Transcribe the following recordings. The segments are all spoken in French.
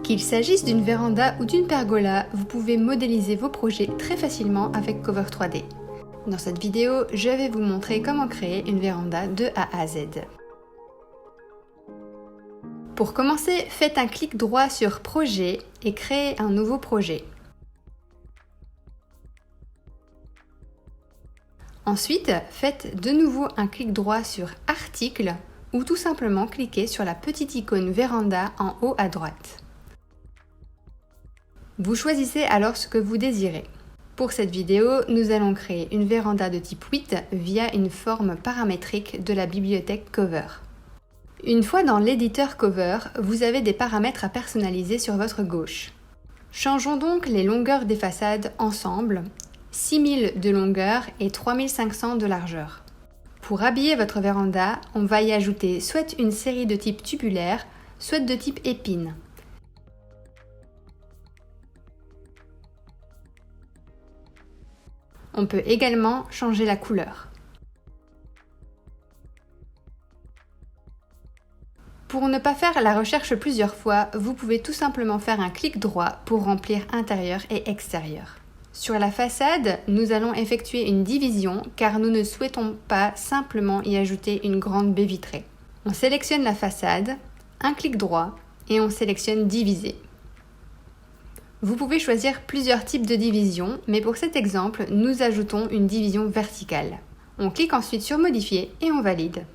Qu'il s'agisse d'une véranda ou d'une pergola, vous pouvez modéliser vos projets très facilement avec Cover 3D. Dans cette vidéo, je vais vous montrer comment créer une véranda de A à Z. Pour commencer, faites un clic droit sur Projet et créez un nouveau projet. Ensuite, faites de nouveau un clic droit sur Article ou tout simplement cliquez sur la petite icône Véranda en haut à droite. Vous choisissez alors ce que vous désirez. Pour cette vidéo, nous allons créer une véranda de type 8 via une forme paramétrique de la bibliothèque Cover. Une fois dans l'éditeur Cover, vous avez des paramètres à personnaliser sur votre gauche. Changeons donc les longueurs des façades ensemble, 6000 de longueur et 3500 de largeur. Pour habiller votre véranda, on va y ajouter soit une série de type tubulaire, soit de type épine. On peut également changer la couleur. Pour ne pas faire la recherche plusieurs fois, vous pouvez tout simplement faire un clic droit pour remplir intérieur et extérieur. Sur la façade, nous allons effectuer une division car nous ne souhaitons pas simplement y ajouter une grande baie vitrée. On sélectionne la façade, un clic droit et on sélectionne Diviser. Vous pouvez choisir plusieurs types de division, mais pour cet exemple, nous ajoutons une division verticale. On clique ensuite sur Modifier et on valide.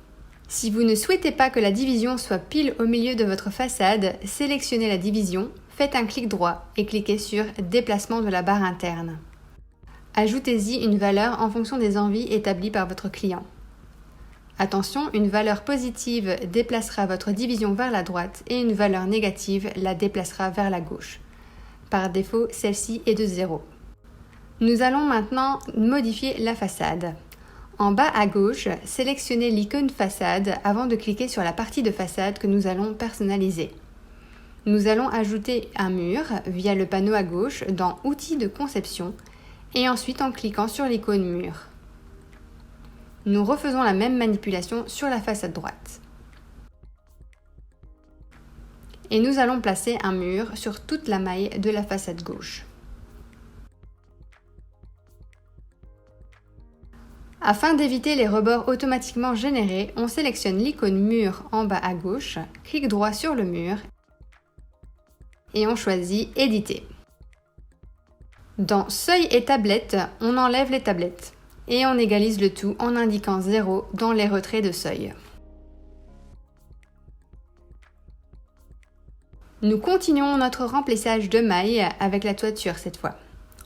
Si vous ne souhaitez pas que la division soit pile au milieu de votre façade, sélectionnez la division, faites un clic droit et cliquez sur Déplacement de la barre interne. Ajoutez-y une valeur en fonction des envies établies par votre client. Attention, une valeur positive déplacera votre division vers la droite et une valeur négative la déplacera vers la gauche. Par défaut, celle-ci est de 0. Nous allons maintenant modifier la façade. En bas à gauche, sélectionnez l'icône façade avant de cliquer sur la partie de façade que nous allons personnaliser. Nous allons ajouter un mur via le panneau à gauche dans Outils de conception et ensuite en cliquant sur l'icône mur. Nous refaisons la même manipulation sur la façade droite. Et nous allons placer un mur sur toute la maille de la façade gauche. Afin d'éviter les rebords automatiquement générés, on sélectionne l'icône mur en bas à gauche, clic droit sur le mur et on choisit Éditer. Dans Seuil et tablette, on enlève les tablettes et on égalise le tout en indiquant 0 dans les retraits de seuil. Nous continuons notre remplissage de mailles avec la toiture cette fois.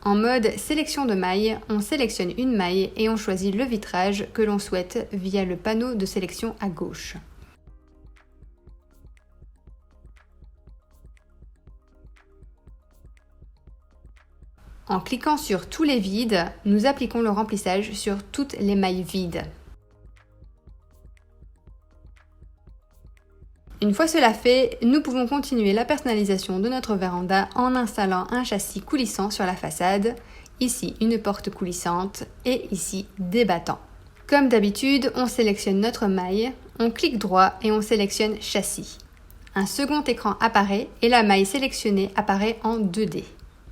En mode sélection de mailles, on sélectionne une maille et on choisit le vitrage que l'on souhaite via le panneau de sélection à gauche. En cliquant sur tous les vides, nous appliquons le remplissage sur toutes les mailles vides. Une fois cela fait, nous pouvons continuer la personnalisation de notre véranda en installant un châssis coulissant sur la façade, ici une porte coulissante et ici des battants. Comme d'habitude, on sélectionne notre maille, on clique droit et on sélectionne Châssis. Un second écran apparaît et la maille sélectionnée apparaît en 2D.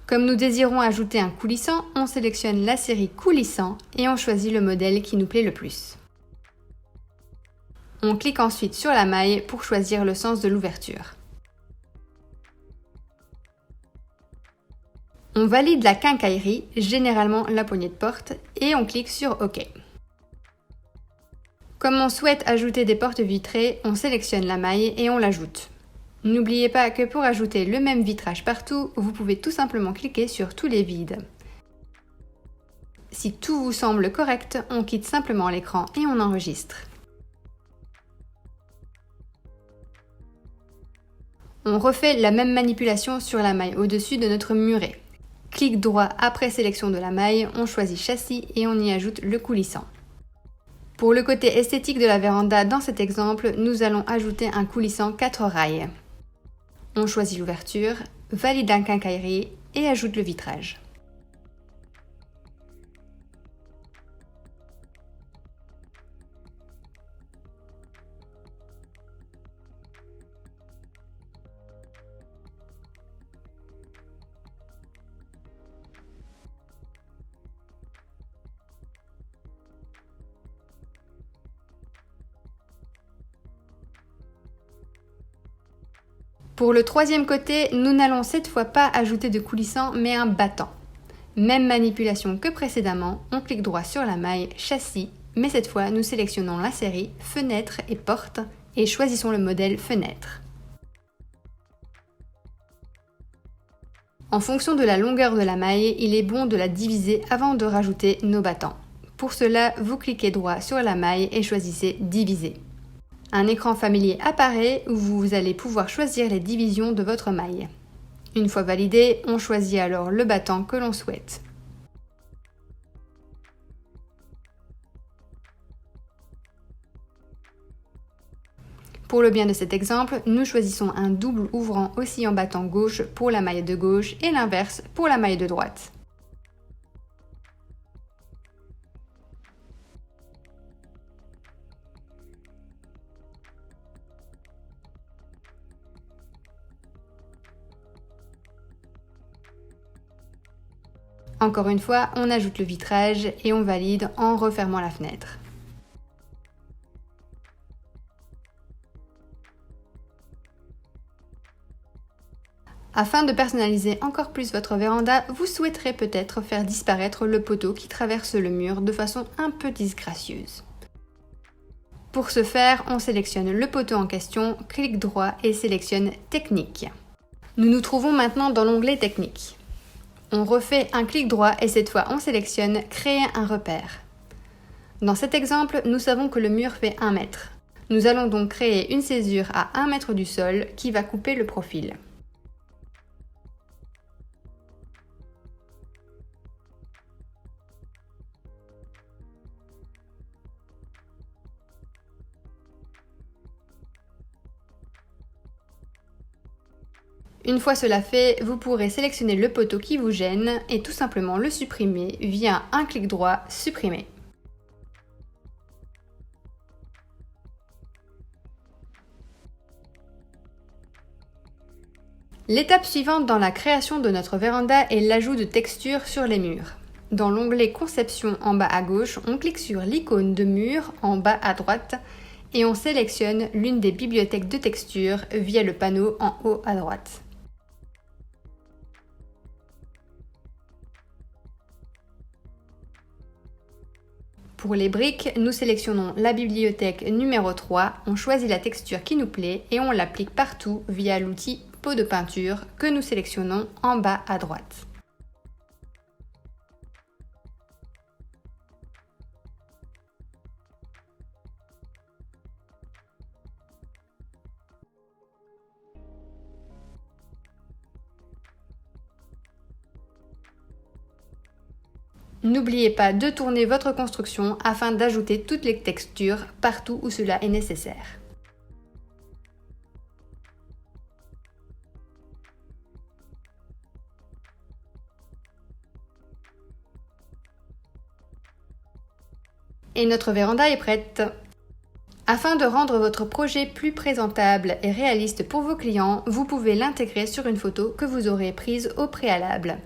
Comme nous désirons ajouter un coulissant, on sélectionne la série Coulissant et on choisit le modèle qui nous plaît le plus. On clique ensuite sur la maille pour choisir le sens de l'ouverture. On valide la quincaillerie, généralement la poignée de porte, et on clique sur OK. Comme on souhaite ajouter des portes vitrées, on sélectionne la maille et on l'ajoute. N'oubliez pas que pour ajouter le même vitrage partout, vous pouvez tout simplement cliquer sur tous les vides. Si tout vous semble correct, on quitte simplement l'écran et on enregistre. On refait la même manipulation sur la maille au-dessus de notre muret. Clic droit après sélection de la maille, on choisit Châssis et on y ajoute le coulissant. Pour le côté esthétique de la véranda, dans cet exemple, nous allons ajouter un coulissant 4 rails. On choisit l'ouverture, valide la quincaillerie et ajoute le vitrage. Pour le troisième côté, nous n'allons cette fois pas ajouter de coulissant mais un battant. Même manipulation que précédemment, on clique droit sur la maille châssis, mais cette fois nous sélectionnons la série fenêtre et porte et choisissons le modèle fenêtre. En fonction de la longueur de la maille, il est bon de la diviser avant de rajouter nos battants. Pour cela, vous cliquez droit sur la maille et choisissez diviser. Un écran familier apparaît où vous allez pouvoir choisir les divisions de votre maille. Une fois validé, on choisit alors le battant que l'on souhaite. Pour le bien de cet exemple, nous choisissons un double ouvrant aussi en battant gauche pour la maille de gauche et l'inverse pour la maille de droite. Encore une fois, on ajoute le vitrage et on valide en refermant la fenêtre. Afin de personnaliser encore plus votre véranda, vous souhaiterez peut-être faire disparaître le poteau qui traverse le mur de façon un peu disgracieuse. Pour ce faire, on sélectionne le poteau en question, clique droit et sélectionne Technique. Nous nous trouvons maintenant dans l'onglet Technique. On refait un clic droit et cette fois on sélectionne Créer un repère. Dans cet exemple, nous savons que le mur fait 1 mètre. Nous allons donc créer une césure à 1 mètre du sol qui va couper le profil. Une fois cela fait, vous pourrez sélectionner le poteau qui vous gêne et tout simplement le supprimer via un clic droit Supprimer. L'étape suivante dans la création de notre véranda est l'ajout de textures sur les murs. Dans l'onglet Conception en bas à gauche, on clique sur l'icône de mur en bas à droite et on sélectionne l'une des bibliothèques de textures via le panneau en haut à droite. Pour les briques, nous sélectionnons la bibliothèque numéro 3, on choisit la texture qui nous plaît et on l'applique partout via l'outil pot de peinture que nous sélectionnons en bas à droite. N'oubliez pas de tourner votre construction afin d'ajouter toutes les textures partout où cela est nécessaire. Et notre véranda est prête. Afin de rendre votre projet plus présentable et réaliste pour vos clients, vous pouvez l'intégrer sur une photo que vous aurez prise au préalable.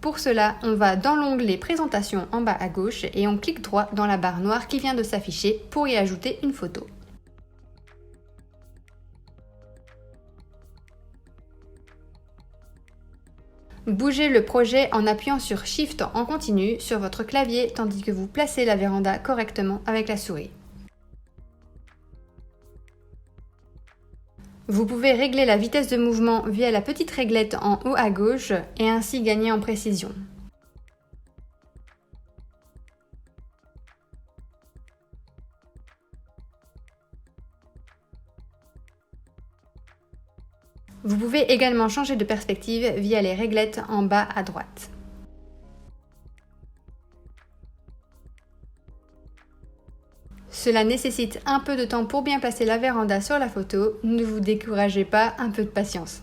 Pour cela, on va dans l'onglet Présentation en bas à gauche et on clique droit dans la barre noire qui vient de s'afficher pour y ajouter une photo. Bougez le projet en appuyant sur Shift en continu sur votre clavier tandis que vous placez la véranda correctement avec la souris. Vous pouvez régler la vitesse de mouvement via la petite réglette en haut à gauche et ainsi gagner en précision. Vous pouvez également changer de perspective via les réglettes en bas à droite. Cela nécessite un peu de temps pour bien placer la véranda sur la photo, ne vous découragez pas, un peu de patience.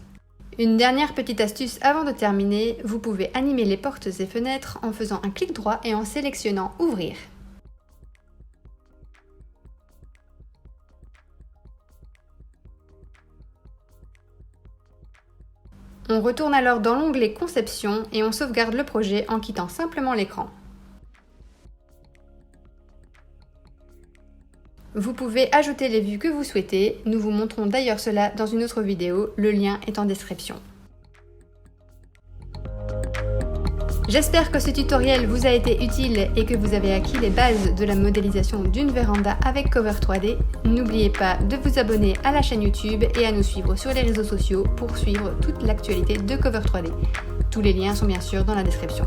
Une dernière petite astuce avant de terminer, vous pouvez animer les portes et fenêtres en faisant un clic droit et en sélectionnant Ouvrir. On retourne alors dans l'onglet Conception et on sauvegarde le projet en quittant simplement l'écran. Vous pouvez ajouter les vues que vous souhaitez, nous vous montrons d'ailleurs cela dans une autre vidéo, le lien est en description. J'espère que ce tutoriel vous a été utile et que vous avez acquis les bases de la modélisation d'une véranda avec Cover 3D. N'oubliez pas de vous abonner à la chaîne YouTube et à nous suivre sur les réseaux sociaux pour suivre toute l'actualité de Cover 3D. Tous les liens sont bien sûr dans la description.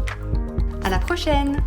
À la prochaine!